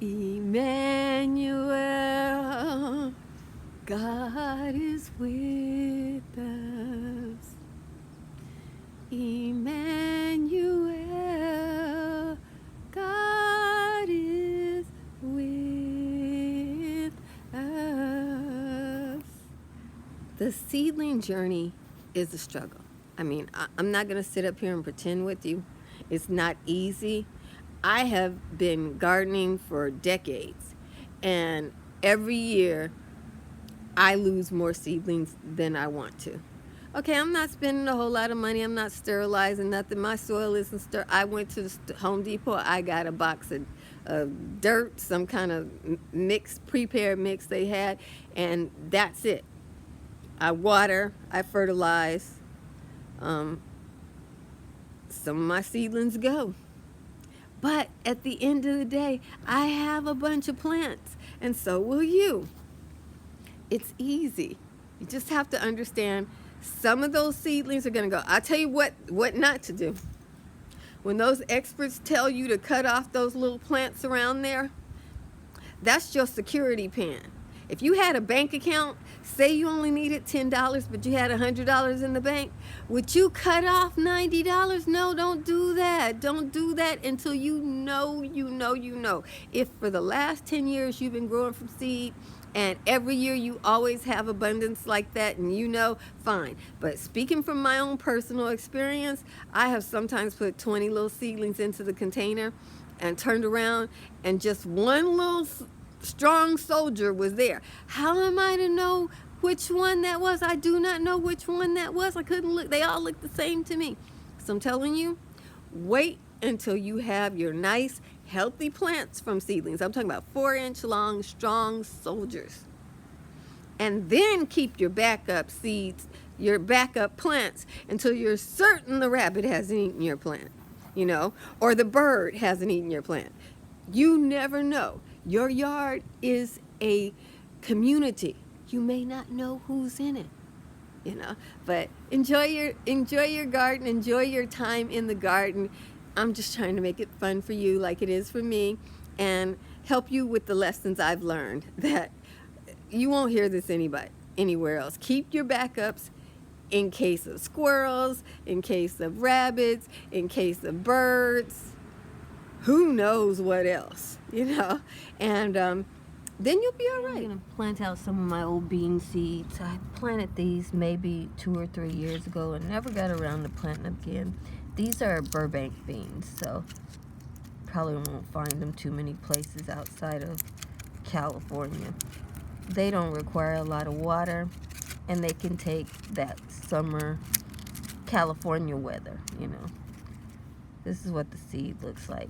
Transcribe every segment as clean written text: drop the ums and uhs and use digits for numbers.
Emmanuel, God is with us. Emmanuel, God is with us. The seedling journey is a struggle. I mean, I'm not going to sit up here and pretend with you. It's not easy. I have been gardening for decades, and every year I lose more seedlings than I want to. Okay, I'm not spending a whole lot of money. I'm not sterilizing nothing. My soil isn't I went to the Home Depot. I got a box of dirt, some kind of mix, prepared mix they had, and that's it. I water, I fertilize. Some of my seedlings go. But at the end of the day, I have a bunch of plants, and so will you. It's easy. You just have to understand some of those seedlings are going to go. I'll tell you what not to do. When those experts tell you to cut off those little plants around there, that's your security pin. If you had a bank account, say you only needed $10, but you had $100 in the bank, would you cut off $90? No, don't do that. Don't do that until you know. If for the last 10 years you've been growing from seed, and every year you always have abundance like that, and fine. But speaking from my own personal experience, I have sometimes put 20 little seedlings into the container and turned around, and just one little strong soldier was there. How am I to know which one that was? I do not know which one that was. I couldn't look. They all looked the same to me. So I'm telling you, wait until you have your nice, healthy plants from seedlings. I'm talking about 4-inch long, strong soldiers. And then keep your backup seeds, your backup plants, until you're certain the rabbit hasn't eaten your plant, or the bird hasn't eaten your plant. You never know. Your yard is a community. You may not know who's in it, but enjoy your garden, enjoy your time in the garden. I'm just trying to make it fun for you like it is for me, and help you with the lessons I've learned that you won't hear this anywhere else. Keep your backups in case of squirrels, in case of rabbits, in case of birds. Who knows what else, and then you'll be all right. I'm going to plant out some of my old bean seeds. I planted these maybe 2 or 3 years ago and never got around to planting them again. These are Burbank beans, so probably won't find them too many places outside of California. They don't require a lot of water, and they can take that summer California weather, This is what the seed looks like.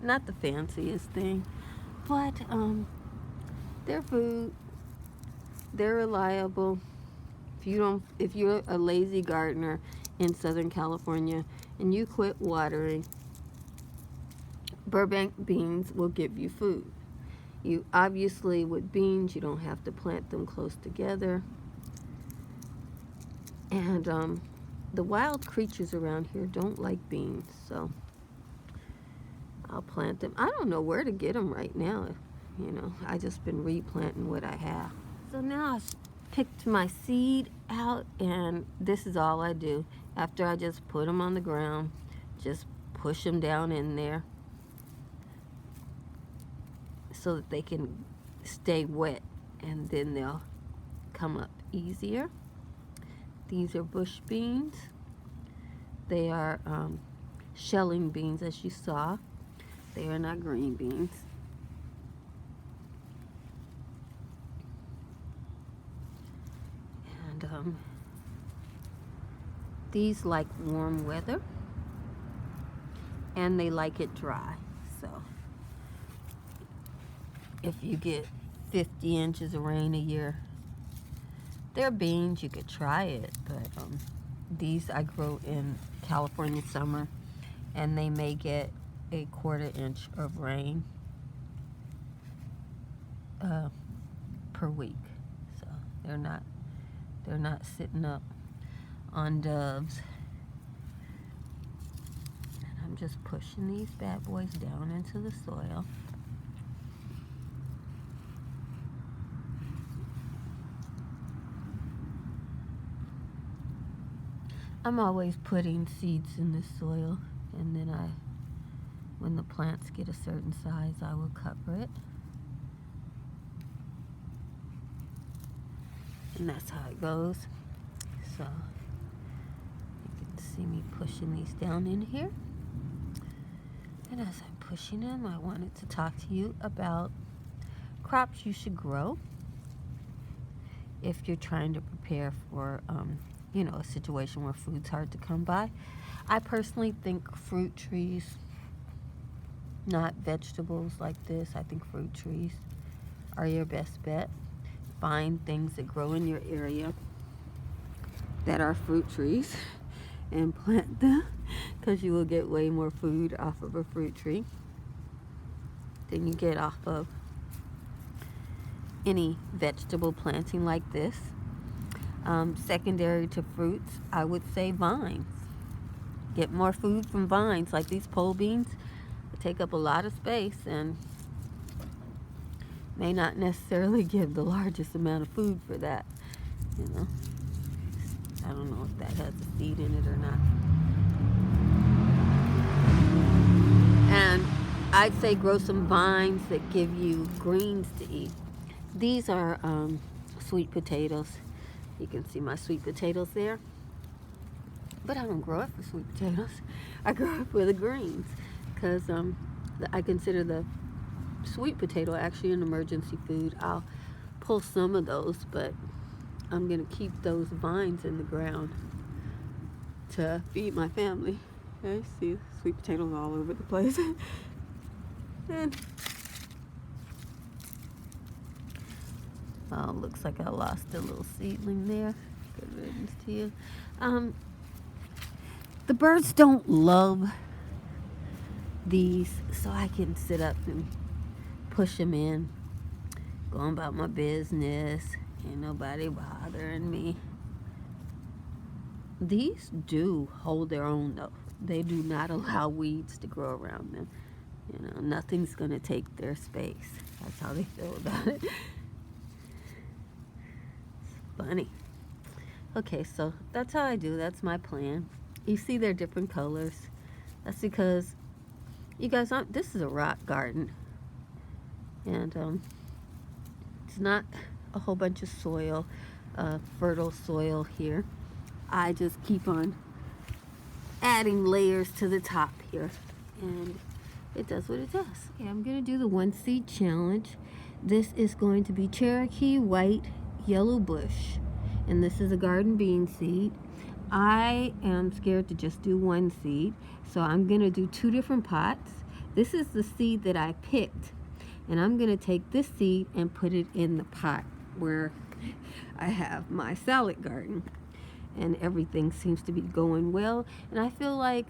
Not the fanciest thing, but they're food. They're reliable. If you're a lazy gardener in Southern California and you quit watering, Burbank beans will give you food. You obviously, with beans, you don't have to plant them close together. And the wild creatures around here don't like beans, so I'll plant them. I don't know where to get them right now. I just been replanting what I have. So now I picked my seed out, and this is all I do. After I just put them on the ground, just push them down in there so that they can stay wet, and then they'll come up easier. These are bush beans. They are shelling beans, as you saw. They are not green beans. And these like warm weather, and they like it dry. So if you get 50 inches of rain a year, they're beans. You could try it, but these I grow in California summer, and they may get a 1/4 inch of rain per week. So they're not sitting up on doves. And I'm just pushing these bad boys down into the soil. I'm always putting seeds in this soil, and then when the plants get a certain size, I will cover it. And that's how it goes. So you can see me pushing these down in here. And as I'm pushing them, I wanted to talk to you about crops you should grow if you're trying to prepare for a situation where food's hard to come by. I personally think fruit trees, not vegetables like this. I think fruit trees are your best bet. Find things that grow in your area that are fruit trees and plant them, because you will get way more food off of a fruit tree than you get off of any vegetable planting like this. Secondary to fruits, I would say vines. Get more food from vines, like these pole beans. They take up a lot of space and may not necessarily give the largest amount of food for that. I don't know if that has a seed in it or not. And I'd say grow some vines that give you greens to eat. These are sweet potatoes. You can see my sweet potatoes there. But I don't grow up for sweet potatoes. I grow up for the greens, because I consider the sweet potato actually an emergency food. I'll pull some of those, but I'm going to keep those vines in the ground to feed my family. Okay, see sweet potatoes all over the place. And looks like I lost a little seedling there. Good riddance to you. The birds don't love these, so I can sit up and push them in, going about my business. Ain't nobody bothering me. These do hold their own, though. They do not allow weeds to grow around them. Nothing's going to take their space. That's how they feel about it. Funny. Okay, so that's how I do. That's my plan. You see they're different colors. That's because you guys this is a rock garden. And it's not a whole bunch of soil, fertile soil here. I just keep on adding layers to the top here. And it does what it does. Okay, I'm going to do the 1 seed challenge. This is going to be Cherokee White Yellow Bush. And this is a garden bean seed. I am scared to just do 1 seed, so I'm going to do 2 different pots. This is the seed that I picked, and I'm going to take this seed and put it in the pot where I have my salad garden, and everything seems to be going well. And I feel like,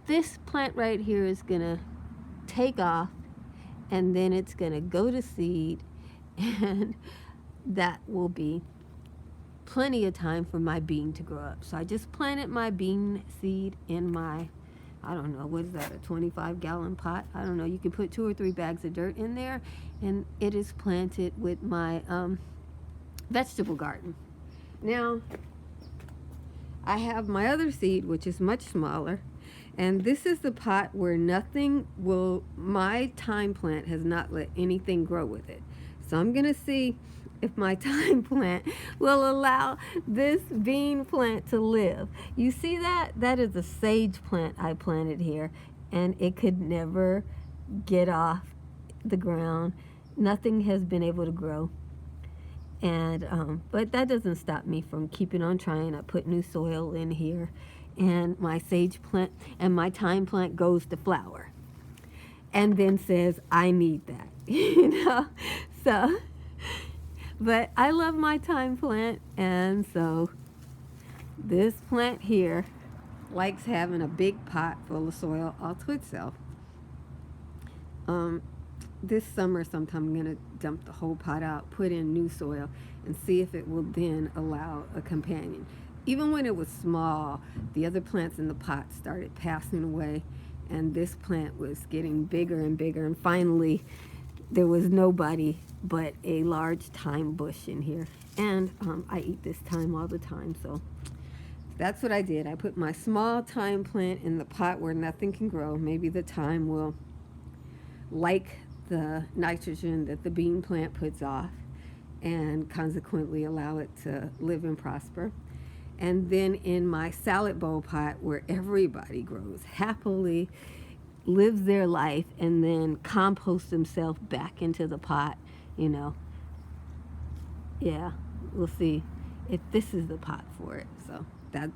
this plant right here is going to take off, and then it's going to go to seed, and that will be plenty of time for my bean to grow up. So I just planted my bean seed in my, I don't know, what is that, a 25-gallon pot? I don't know. You can put 2 or 3 bags of dirt in there, and it is planted with my vegetable garden. Now, I have my other seed, which is much smaller, and this is the pot where my thyme plant has not let anything grow with it. So I'm going to see if my thyme plant will allow this bean plant to live. You see that? That is a sage plant I planted here, and it could never get off the ground. Nothing has been able to grow. And but that doesn't stop me from keeping on trying. I put new soil in here, and my sage plant and my thyme plant goes to flower and then says, I need that. So but I love my thyme plant, and so this plant here likes having a big pot full of soil all to itself. This summer sometime I'm going to dump the whole pot out, put in new soil, and see if it will then allow a companion. Even when it was small, the other plants in the pot started passing away, and this plant was getting bigger and bigger, and finally there was nobody but a large thyme bush in here. And I eat this thyme all the time, so that's what I did. I put my small thyme plant in the pot where nothing can grow. Maybe the thyme will like the nitrogen that the bean plant puts off and consequently allow it to live and prosper. And then in my salad bowl pot where everybody grows happily, lives their life, and then composts themselves back into the pot, you know. Yeah, we'll see if this is the pot for it. So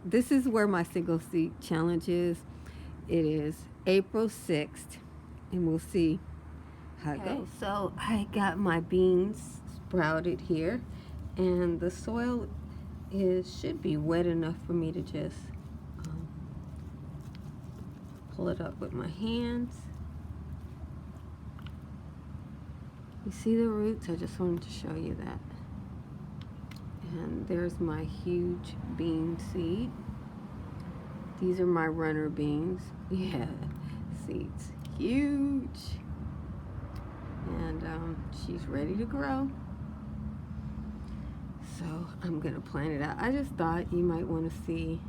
this is where my single seed challenge is. It is April 6th, and we'll see how it goes. So I got my beans sprouted here, and the soil should be wet enough for me to just pull it up with my hands. You see the roots? I just wanted to show you that. And there's my huge bean seed. These are my runner beans. Yeah, seeds, huge. And she's ready to grow. So I'm gonna plant it out. I just thought you might want to see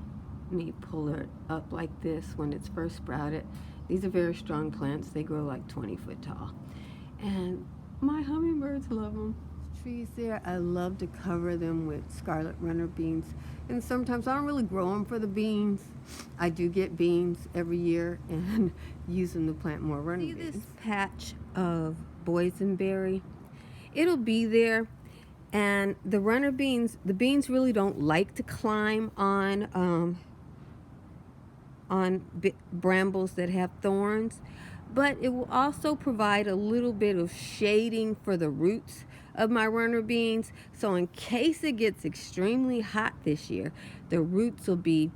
me pull it up like this when it's first sprouted. These are very strong plants. They grow like 20 foot tall. And my hummingbirds love them. Trees there, I love to cover them with scarlet runner beans. And sometimes I don't really grow them for the beans. I do get beans every year and use them to plant more runner beans. See this patch of boysenberry? It'll be there. And the runner beans, the beans really don't like to climb on brambles that have thorns, but it will also provide a little bit of shading for the roots of my runner beans. So in case it gets extremely hot this year, the roots will be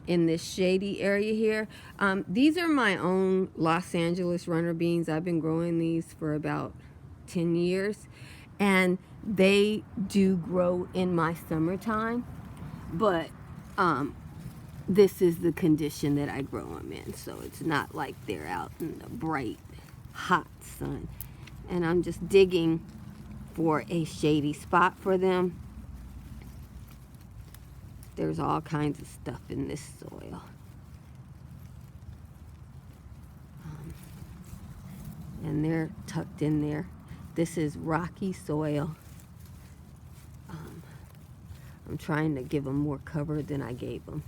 in this shady area here. These are my own Los Angeles runner beans. I've been growing these for about 10 years, and they do grow in my summertime, but this is the condition that I grow them in, so it's not like they're out in the bright hot sun. And I'm just digging for a shady spot for them. There's all kinds of stuff in this soil. And they're tucked in there. This is rocky soil. I'm trying to give them more cover than I gave them.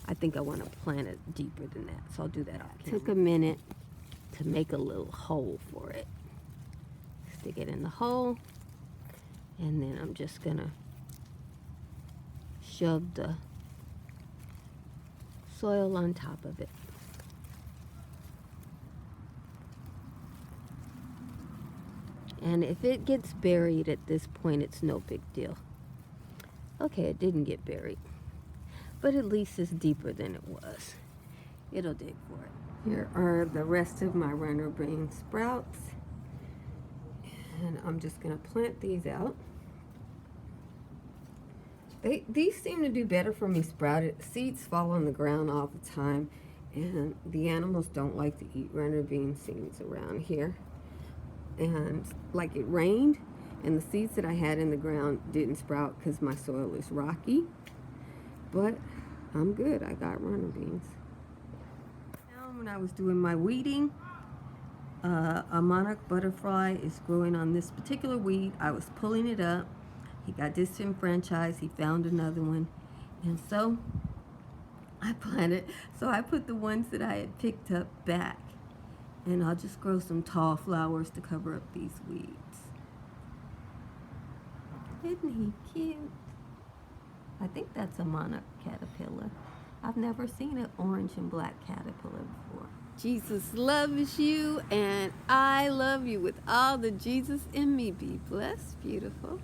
I think I want to plant it deeper than that, so I'll do that off camera. Took a minute to make a little hole for it. Stick it in the hole, and then I'm just gonna shove the soil on top of it. And if it gets buried at this point, it's no big deal. Okay, it didn't get buried, but at least it's deeper than it was. It'll dig for it. Here are the rest of my runner bean sprouts, and I'm just gonna plant these out. These seem to do better for me sprouted. Seeds fall on the ground all the time, and the animals don't like to eat runner bean seeds around here. And like it rained, and the seeds that I had in the ground didn't sprout because my soil is rocky. But I'm good. I got runner beans. Now when I was doing my weeding, a monarch butterfly is growing on this particular weed. I was pulling it up. He got disenfranchised. He found another one. And so I planted. So I put the ones that I had picked up back. And I'll just grow some tall flowers to cover up these weeds. Isn't he cute? I think that's a monarch caterpillar. I've never seen an orange and black caterpillar before. Jesus loves you, and I love you with all the Jesus in me. Be blessed, beautiful.